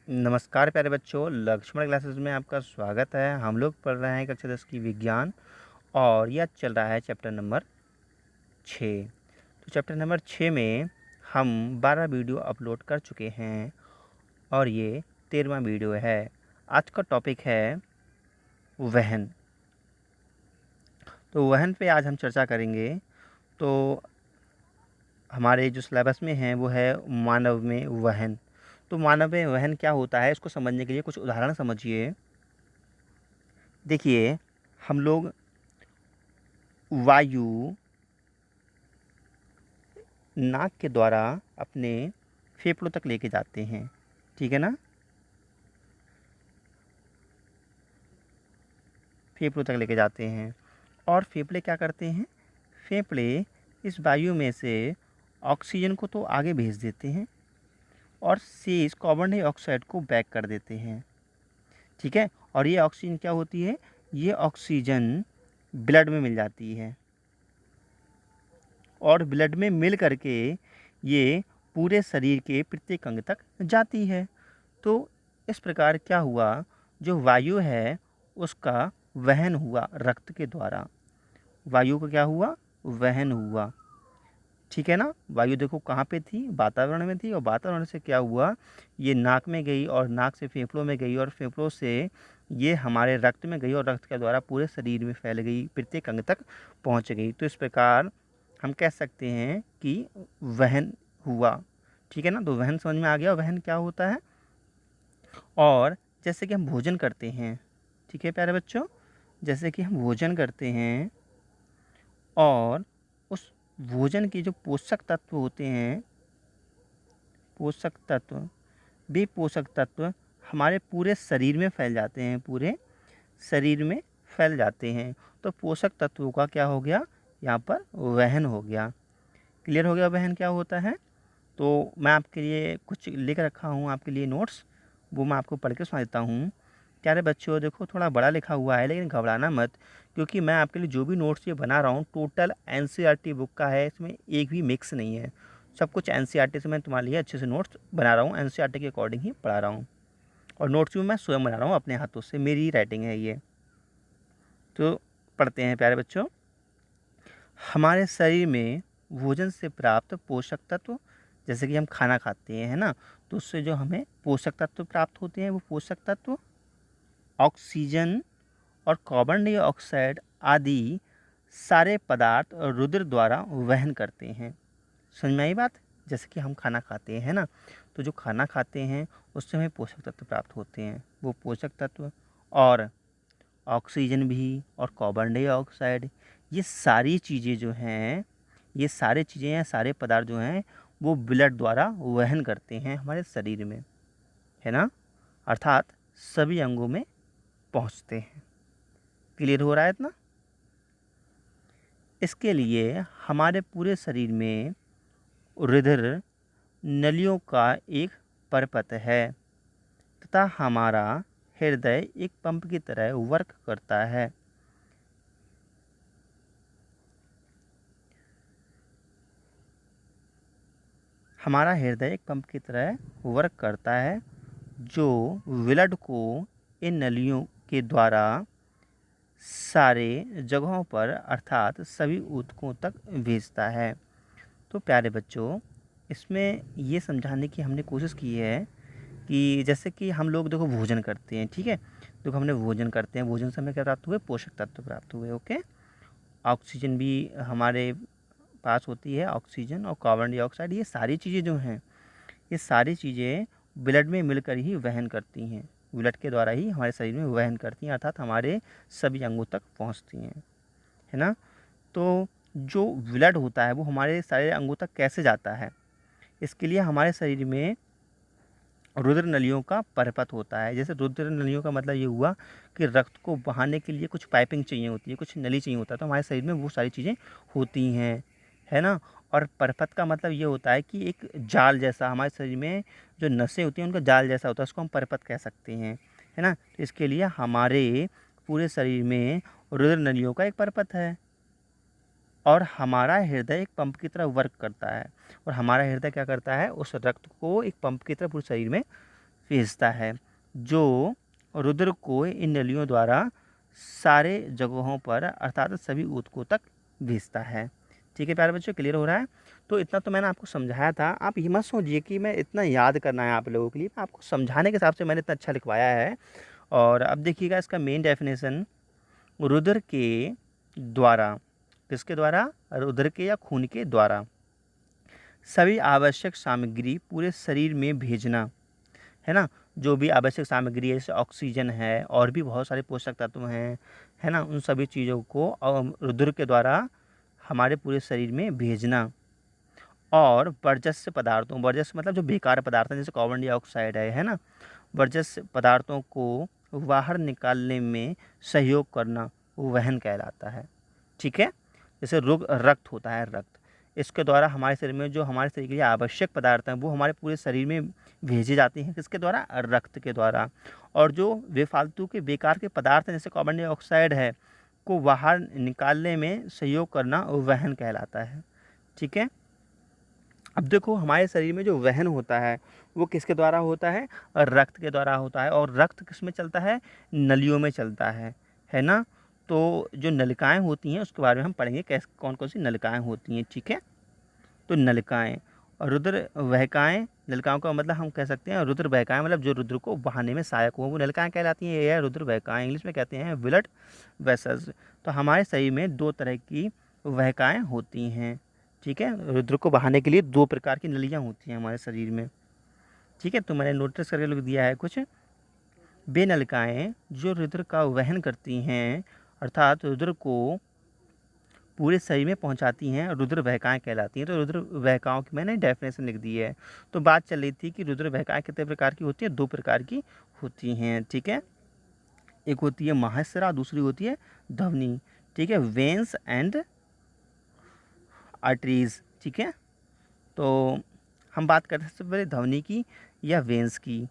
नमस्कार प्यारे बच्चों, लक्ष्मण क्लासेस में आपका स्वागत है। हम लोग पढ़ रहे हैं कक्षा 10 की विज्ञान और यह चल रहा है चैप्टर नंबर 6। तो चैप्टर नंबर 6 में हम 12 वीडियो अपलोड कर चुके हैं और ये 13वां वीडियो है। आज का टॉपिक है वहन। तो वहन पे आज हम चर्चा करेंगे। तो हमारे जो सिलेबस में है वो है मानव में वहन। तो मानव में वहन क्या होता है, इसको समझने के लिए कुछ उदाहरण समझिए। देखिए, हम लोग वायु नाक के द्वारा अपने फेफड़ों तक लेके जाते हैं, ठीक है ना। फेफड़ों तक लेके जाते हैं और फेफड़े क्या करते हैं, फेफड़े इस वायु में से ऑक्सीजन को तो आगे भेज देते हैं और शेष कार्बन डाइऑक्साइड को बैक कर देते हैं, ठीक है। और ये ऑक्सीजन क्या होती है, ये ऑक्सीजन ब्लड में मिल जाती है और ब्लड में मिल करके ये पूरे शरीर के प्रत्येक अंग तक जाती है। तो इस प्रकार क्या हुआ, जो वायु है उसका वहन हुआ रक्त के द्वारा। वायु का क्या हुआ, वहन हुआ, ठीक है ना। वायु देखो कहाँ पे थी, वातावरण में थी और वातावरण से क्या हुआ, ये नाक में गई और नाक से फेफड़ों में गई और फेफड़ों से ये हमारे रक्त में गई और रक्त के द्वारा पूरे शरीर में फैल गई, प्रत्येक अंग तक पहुँच गई। तो इस प्रकार हम कह सकते हैं कि वहन हुआ, ठीक है ना। तो वहन समझ में आ गया, वहन क्या होता है। और जैसे कि हम भोजन करते हैं, ठीक है प्यारे बच्चों, जैसे कि हम भोजन करते हैं और उस भोजन के जो पोषक तत्व होते हैं, पोषक तत्व, वे पोषक तत्व हमारे पूरे शरीर में फैल जाते हैं, पूरे शरीर में फैल जाते हैं। तो पोषक तत्वों का क्या हो गया, यहाँ पर वहन हो गया। क्लियर हो गया वहन क्या होता है। तो मैं आपके लिए कुछ लिख रखा हूँ, आपके लिए नोट्स, वो मैं आपको पढ़ के सुना देता हूँ। प्यारे बच्चों देखो, थोड़ा बड़ा लिखा हुआ है लेकिन घबराना मत, क्योंकि मैं आपके लिए जो भी नोट्स ये बना रहा हूँ टोटल एनसीईआरटी बुक का है, इसमें एक भी मिक्स नहीं है। सब कुछ एनसीईआरटी से मैं तुम्हारे लिए अच्छे से नोट्स बना रहा हूँ, एनसीईआरटी के अकॉर्डिंग ही पढ़ा रहा हूँ। और नोट्स भी मैं स्वयं बना रहा हूँ अपने हाथों से, मेरी राइटिंग है ये। तो पढ़ते हैं प्यारे बच्चों। हमारे शरीर में भोजन से प्राप्त पोषक तत्व, जैसे कि हम खाना खाते हैं, है ना, तो उससे जो हमें पोषक तत्व प्राप्त होते हैं वो पोषक तत्व ऑक्सीजन और कार्बन डाइऑक्साइड आदि सारे पदार्थ रुधिर द्वारा वहन करते हैं। समझ में आई बात। जैसे कि हम खाना खाते हैं ना, तो जो खाना खाते हैं उससे हमें पोषक तत्व प्राप्त होते हैं, वो पोषक तत्व और ऑक्सीजन भी और कार्बन डाइऑक्साइड, ये सारी चीज़ें जो हैं, ये सारी चीज़ें या सारे पदार्थ जो हैं वो ब्लड द्वारा वहन करते हैं हमारे शरीर में, है ना, अर्थात सभी अंगों में पहुंचते हैं। क्लियर हो रहा है इतना। इसके लिए हमारे पूरे शरीर में रुधिर नलियों का एक परपथ है तथा हमारा हृदय एक पंप की तरह वर्क करता है। हमारा हृदय एक पंप की तरह वर्क करता है जो ब्लड को इन नलियों के द्वारा सारे जगहों पर अर्थात सभी ऊतकों तक भेजता है। तो प्यारे बच्चों, इसमें ये समझाने की हमने कोशिश की है कि जैसे कि हम लोग देखो भोजन करते हैं, ठीक है, देखो हमने भोजन करते हैं, भोजन से हमें क्या प्राप्त हुए, पोषक तत्व प्राप्त हुए, ओके। ऑक्सीजन भी हमारे पास होती है, ऑक्सीजन और कार्बन डाइऑक्साइड, ये सारी चीज़ें जो हैं, ये सारी चीज़ें ब्लड में मिलकर ही वहन करती हैं, ब्लड के द्वारा ही हमारे शरीर में वहन करती हैं, अर्थात हमारे सभी अंगों तक पहुंचती हैं, है ना। तो जो ब्लड होता है वो हमारे सारे अंगों तक कैसे जाता है, इसके लिए हमारे शरीर में रुधिर नलियों का परपथ होता है। जैसे रुधिर नलियों का मतलब ये हुआ कि रक्त को बहाने के लिए कुछ पाइपिंग चाहिए होती है, कुछ नली चाहिए होता है, तो हमारे शरीर में वो सारी चीज़ें होती हैं, है ना। और परपथ का मतलब ये होता है कि एक जाल जैसा, हमारे शरीर में जो नसें होती हैं उनका जाल जैसा होता है, उसको हम परपथ कह सकते हैं, है ना। तो इसके लिए हमारे पूरे शरीर में रुधिर नलियों का एक परपथ है और हमारा हृदय एक पंप की तरह वर्क करता है। और हमारा हृदय क्या करता है, उस रक्त को एक पंप की तरह पूरे शरीर में भेजता है, जो रुद्र को इन नलियों द्वारा सारे जगहों पर अर्थात सभी ऊतकों तक भेजता है। ठीक है प्यारे बच्चों, क्लियर हो रहा है? तो इतना तो मैंने आपको समझाया था। आप ये मत सोचिए कि मैं इतना याद करना है आप लोगों के लिए, आपको समझाने के हिसाब से मैंने इतना अच्छा लिखवाया है। और अब देखिएगा इसका मेन डेफिनेशन, रुद्र के द्वारा, किसके द्वारा? रुद्र के या खून के द्वारा सभी आवश्यक सामग्री पूरे शरीर में भेजना, है ना। जो भी आवश्यक सामग्री है, जैसे ऑक्सीजन है और भी बहुत सारे पोषक तत्व हैं, है ना, उन सभी चीज़ों को रुद्र के द्वारा हमारे पूरे शरीर में भेजना। और वर्जस्य पदार्थों, वर्जस्य मतलब जो बेकार पदार्थ हैं, जैसे कार्बन डाइऑक्साइड है ना, वर्जस्य पदार्थों को बाहर निकालने में सहयोग करना वहन कहलाता है। ठीक है, जैसे रक्त होता है, रक्त, इसके द्वारा हमारे शरीर में जो हमारे शरीर के लिए आवश्यक पदार्थ हैं वो हमारे पूरे शरीर में भेजे जाते हैं, किसके द्वारा? रक्त के द्वारा। और जो बेफालतू के बेकार के पदार्थ हैं, जैसे कार्बन डाइऑक्साइड है, को बाहर निकालने में सहयोग करना वहन कहलाता है। ठीक है, अब देखो हमारे शरीर में जो वहन होता है वो किसके द्वारा होता है? रक्त के द्वारा होता है। और रक्त किस में चलता है? नलियों में चलता है ना। तो जो नलिकाएं होती हैं उसके बारे में हम पढ़ेंगे, कैसे कौन कौन सी नलिकाएं होती हैं। ठीक है, तो नलिकाएं और रुद्र वहकाएं, नलिकाओं का मतलब हम कह सकते हैं रुद्र वहकाएं, मतलब जो रुद्र को बहाने में सहायक हो वो नलिकाएं कहलाती हैं। ये है रुद्र वहकाएं, इंग्लिश में कहते हैं ब्लड वेसल्स। तो हमारे शरीर में दो तरह की वहकाएं होती हैं। ठीक है, रुद्र को बहाने के लिए दो प्रकार की नलियाँ होती हैं हमारे शरीर में। ठीक है, तो मैंने नोटिस करके लिख दिया है कुछ। वे नलिकाएं जो रुद्र का वहन करती हैं अर्थात रुद्र को पूरे शरीर में पहुंचाती हैं, रुद्र वहकाएं कहलाती हैं। तो रुद्र वहकाओं की मैंने डेफिनेशन लिख दी है। तो बात चल रही थी कि रुद्र वहकाएं कितने प्रकार की होती हैं? दो प्रकार की होती हैं। ठीक है, एक होती है महाश्रा, दूसरी होती है ध्वनि। ठीक है, वेन्स एंड आर्टरीज। ठीक है, तो हम बात करते हैं सबसे पहले ध्वनि की या वेन्स की।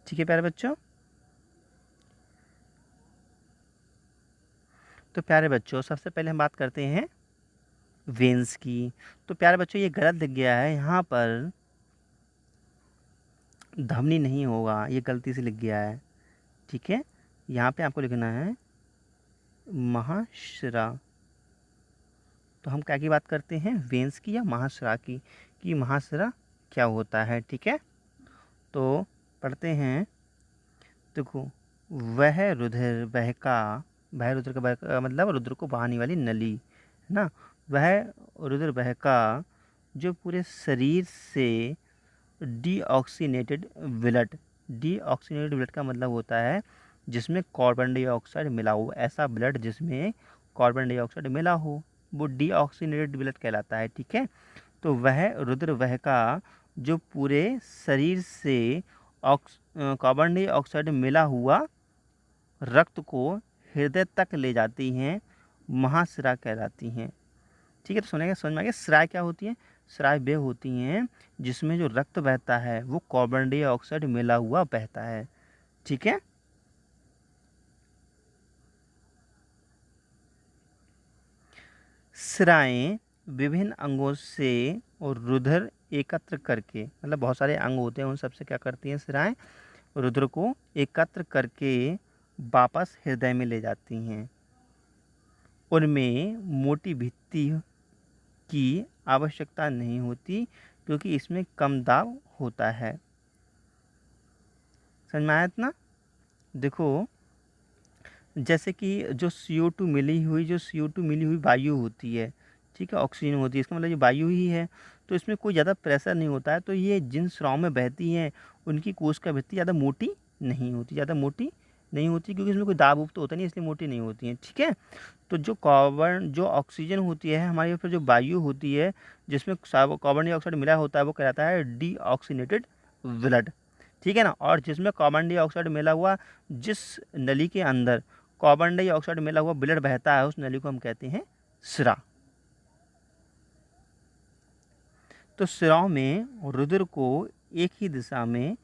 ठीक है प्यारे बच्चों, तो प्यारे बच्चों सबसे पहले हम बात करते हैं वेन्स की। तो प्यारे बच्चों ये गलत लिख गया है, यहाँ पर ध्वनि नहीं होगा, ये गलती से लिख गया है। ठीक है, यहाँ पे आपको लिखना है महाश्रा। तो हम क्या की बात करते हैं? वेन्स की या महाश्रा की, कि महाश्रा क्या होता है। ठीक है, तो पढ़ते हैं। देखो, वह रुधिर बहका, वह रुद्र का बहका मतलब रुद्र को बहाने वाली नली, है ना। वह रुद्र बहका जो पूरे शरीर से डीऑक्सीनेटेड ब्लड, डीऑक्सीनेटेड ब्लड का मतलब होता है जिसमें कार्बन डाइऑक्साइड मिला हो, ऐसा ब्लड जिसमें कार्बन डाइऑक्साइड मिला हो वो डीऑक्सीनेटेड ब्लड कहलाता है। ठीक है, तो वह रुद्र वहका जो पूरे शरीर से कार्बन डाइऑक्साइड मिला हुआ रक्त को हृदय तक ले जाती हैं, महाश्रा कहलाती हैं। ठीक है, तो सुनेंगे समझ में आ गया। श्राय क्या होती है? श्राय वे होती हैं जिसमें जो रक्त बहता है वो कार्बन डाइऑक्साइड मिला हुआ बहता है। ठीक है, श्राएं विभिन्न अंगों से और रुधिर एकत्र करके, मतलब बहुत सारे अंग होते हैं उन सबसे क्या करती हैं श्राएं? रुधिर को एकत्र करके वापस हृदय में ले जाती हैं। उनमें मोटी भित्ति की आवश्यकता नहीं होती क्योंकि इसमें कम दाब होता है। समझ में आया इतना? देखो, जैसे कि जो CO2 मिली हुई, जो CO2 मिली हुई वायु होती है, ठीक है, ऑक्सीजन होती है, इसका मतलब ये वायु ही है। तो इसमें कोई ज़्यादा प्रेशर नहीं होता है, तो ये जिन स्राव में बहती हैं उनकी कोशिका भित्ति ज़्यादा मोटी नहीं होती, ज़्यादा मोटी नहीं होती क्योंकि इसमें कोई दाब उब तो होता नहीं, इसलिए मोटी नहीं होती हैं। ठीक है, तो जो ऑक्सीजन होती है हमारे ऊपर, जो वायु होती है जिसमें कार्बन डाइऑक्साइड मिला होता है वो कहलाता है डीऑक्सीनेटेड ब्लड। ठीक है ना, और जिसमें कार्बन डाइऑक्साइड मिला हुआ, जिस नली के अंदर कार्बन डाइऑक्साइड मिला हुआ ब्लड बहता है उस नली को हम कहते हैं श्रा। तो श्राव में रुधिर को एक ही दिशा में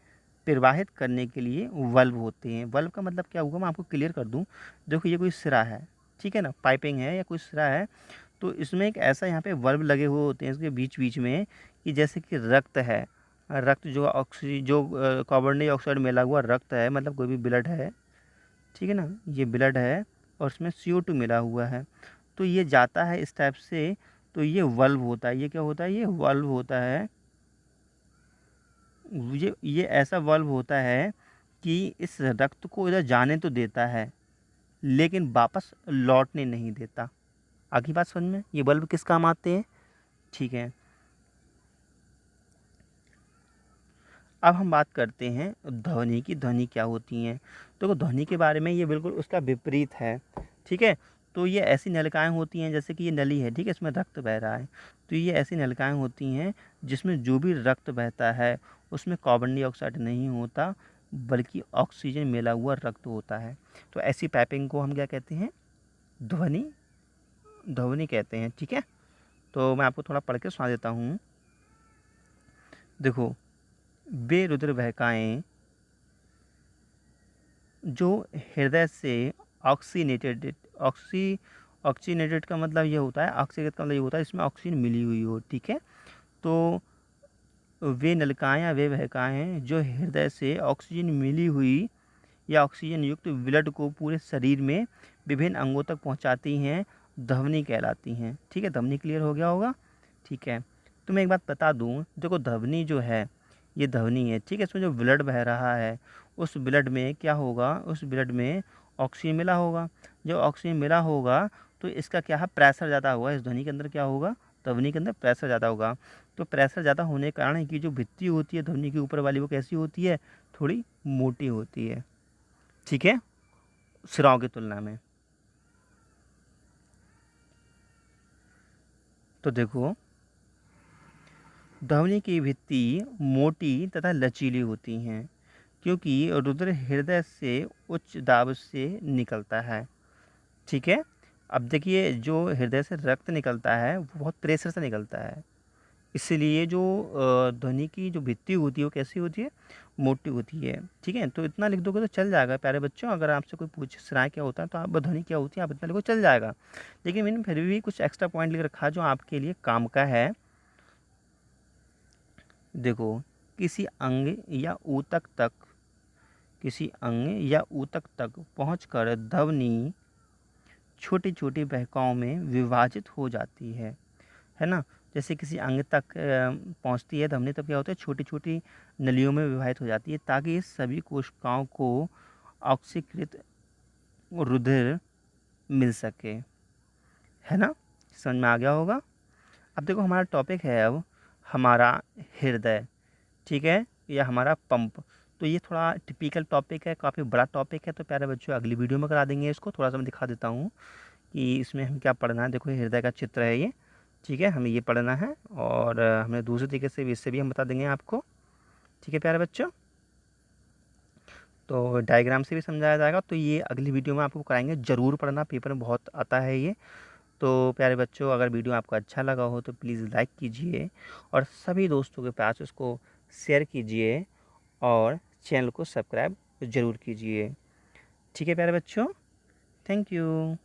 प्रवाहित करने के लिए वल्व होते हैं। वल्व का मतलब क्या हुआ मैं आपको क्लियर कर दूं। देखो ये कोई सिरा है, ठीक है ना, पाइपिंग है या कोई सिरा है, तो इसमें एक ऐसा यहाँ पे वल्व लगे हुए होते हैं इसके बीच बीच में कि जैसे कि रक्त है रक्त जो कार्बन डाइऑक्साइड मिला हुआ रक्त है, मतलब कोई भी ब्लड है, ठीक है ना, ये ब्लड है और इसमें CO2 मिला हुआ है, तो ये जाता है इस टाइप से, तो ये वल्व होता है। ये क्या होता है? ये वल्व होता है। ये ऐसा वल्व होता है कि इस रक्त को इधर जाने तो देता है लेकिन वापस लौटने नहीं देता। आगे बात समझ में? ये बल्ब किस काम आते हैं? ठीक है, अब हम बात करते हैं ध्वनि की। ध्वनि क्या होती हैं? तो ध्वनि के बारे में ये बिल्कुल उसका विपरीत है, ठीक है। तो ये ऐसी नलिकाएं होती हैं, जैसे कि ये नली है, ठीक है, इसमें रक्त बह रहा है, तो ये ऐसी नलिकाएं होती हैं जिसमें जो भी रक्त बहता है उसमें कार्बन डाइऑक्साइड नहीं होता बल्कि ऑक्सीजन मिला हुआ रक्त होता है। तो ऐसी पाइपिंग को हम क्या कहते हैं? ध्वनि ध्वनि कहते हैं, ठीक है। तो मैं आपको थोड़ा पढ़ के सुना देता हूँ। देखो, वे रुद्र वाहिकाएं जो हृदय से ऑक्सीनेटेड ऑक्सीनेटेड का मतलब ये होता है, ऑक्सीकृत का मतलब ये होता है इसमें ऑक्सीजन मिली हुई हो, ठीक है। तो वे नलिकाएं या वे वाहिकाएं जो हृदय से ऑक्सीजन मिली हुई या ऑक्सीजन युक्त ब्लड को पूरे शरीर में विभिन्न अंगों तक पहुंचाती हैं, ध्वनि कहलाती हैं, ठीक है। ध्वनि क्लियर हो गया होगा, ठीक है। तो मैं एक बात बता दूं, देखो ध्वनि जो है ये ध्वनि है, ठीक है। इसमें जो ब्लड बह रहा है उस ब्लड में क्या होगा? उस ब्लड में ऑक्सीजन मिला होगा। जब ऑक्सीजन मिला होगा तो इसका क्या है? प्रेशर ज़्यादा होगा। इस ध्वनि के अंदर क्या होगा? ध्वनि के अंदर प्रेशर ज़्यादा होगा। तो प्रेशर ज़्यादा होने के कारण की जो भित्ति होती है ध्वनि के ऊपर वाली, वो कैसी होती है? थोड़ी मोटी होती है, ठीक है, सिराओं की तुलना में। तो देखो, ध्वनि की भित्ति मोटी तथा लचीली होती हैं क्योंकि रुधिर हृदय से उच्च दाब से निकलता है, ठीक है। अब देखिए, जो हृदय से रक्त निकलता है वो बहुत प्रेशर से निकलता है, इसलिए जो ध्वनि की जो भित्ति होती है वो कैसी होती है? मोटी होती है, ठीक है। तो इतना लिख दोगे तो चल जाएगा प्यारे बच्चों। अगर आपसे कोई पूछे सिराएं क्या होता है तो आप ध्वनि क्या होती है आप इतना लिखो, चल जाएगा। लेकिन मैंने फिर भी कुछ एक्स्ट्रा पॉइंट लिख रखा जो आपके लिए काम का है। देखो, किसी अंग या ऊतक तक पहुंचकर ध्वनि छोटी छोटी वाहिकाओं में विभाजित हो जाती है ना। जैसे किसी अंग तक पहुंचती है ध्वनि, तब क्या होता है? छोटी छोटी नलियों में विभाजित हो जाती है ताकि सभी कोशिकाओं को ऑक्सीकृत रुधिर मिल सके, है ना। समझ में आ गया होगा। अब देखो, हमारा टॉपिक है अब हमारा हृदय, ठीक है, या हमारा पंप। तो ये थोड़ा टिपिकल टॉपिक है, काफ़ी बड़ा टॉपिक है, तो प्यारे बच्चों अगली वीडियो में करा देंगे इसको। थोड़ा सा मैं दिखा देता हूँ कि इसमें हम क्या पढ़ना है। देखो, ये हृदय का चित्र है ये, ठीक है, हमें ये पढ़ना है और हमें दूसरे तरीके से भी, इससे भी हम बता देंगे आपको, ठीक है प्यारे बच्चों। तो डायग्राम से भी समझाया जाएगा, तो ये अगली वीडियो में आपको कराएंगे। ज़रूर पढ़ना, पेपर में बहुत आता है ये। तो प्यारे बच्चों, अगर वीडियो आपको अच्छा लगा हो तो प्लीज़ लाइक कीजिए और सभी दोस्तों के पास उसको शेयर कीजिए और चैनल को सब्सक्राइब ज़रूर कीजिए, ठीक है प्यारे बच्चों। Thank you.